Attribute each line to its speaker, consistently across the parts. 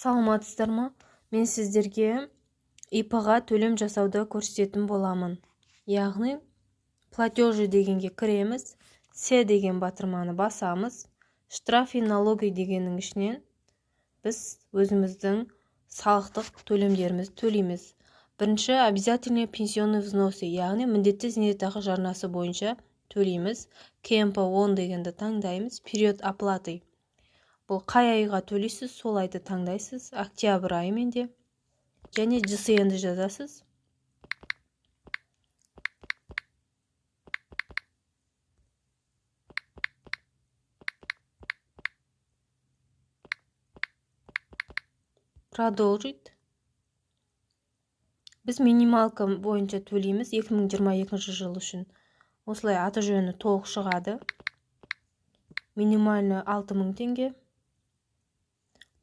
Speaker 1: Саламатсыздар ма? Мен сіздерге ИП-ға төлем жасауды көрсететін боламын. Яғни платежи дегенге кіреміз, С деген батырманы басамыз, штраф и налоги дегеннің ішінен біз өзіміздің салықтық төлемдерімізді төлейміз. Бірінші обязательный пенсионный взносы, яғни міндетті зейнетақы жарнасы бойынша төлейміз. КМП 10 дегенді таңдаймыз. Период оплаты. Бұл қай айға төлейсіз, сол айды таңдайсыз. Октябрь айы менде. Және ЖСН-ді жазасыз. Продолжить. Біз минималка бойынша төлейміз 2022 жыл үшін. Осылай аты жөні толық шығады. Минимальны 6000 теңге.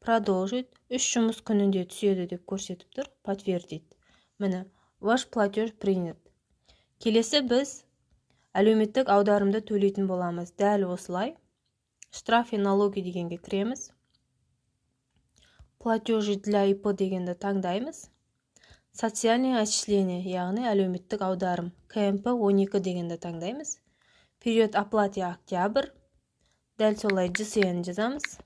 Speaker 1: Продолжить. 3 жұмыс күнінде түседі деп көрсетіп тұр. Подтвердить. Міне, ваш платеж принят. Келесі біз әлеуметтік аударымды төлейтін боламыз. Дәл осылай. Штраф и налоги дегенге кіреміз. Платежи для ИП дегенді таңдаймыз. Социальное отчисление, яғни әлеуметтік аударым. КМП 12 дегенді таңдаймыз. Период оплаты октябрь. Дәл солай ЖСН жазамыз.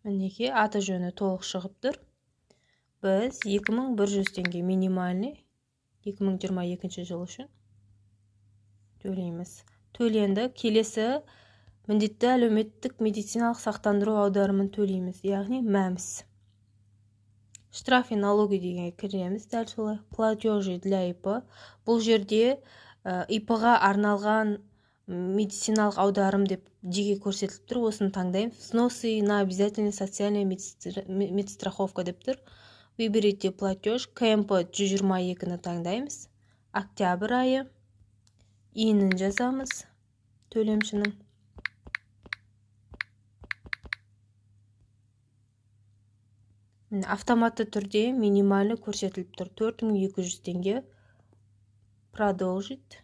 Speaker 1: Мінеке, аты жөні толық шығып тұр. Біз 2100 теңге минимальный 2022 жыл үшін төлейміз. Төленді. Келесі міндетті әлеуметтік медициналық сақтандыру аударымын төлейміз, яғни мәмс. Штраф и налоги дегенге кіреміз. Дәл солай. Платежи для ИП. Бұл жерде ИП-ға арналған медициналық аударым деп жеке көрсетіліп тұр. Осыны таңдаймыз. Взносы на обязательный социальная медстраховка деп тұр. Выберите платеж. КМП 122-ні таңдаймыз. Октябрь айы. Иінін жазамыз. Төлемшінің. Автоматты түрде минимальны көрсетіліп тұр. 4200 теңге. Продолжить.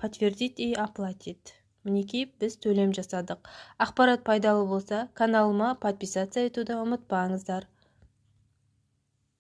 Speaker 1: Подтвердить и оплатить. Мінеки біз төлем жасадық. Ақпарат пайдалы болса, каналыма подписаться етуді ұмытпаңыздар.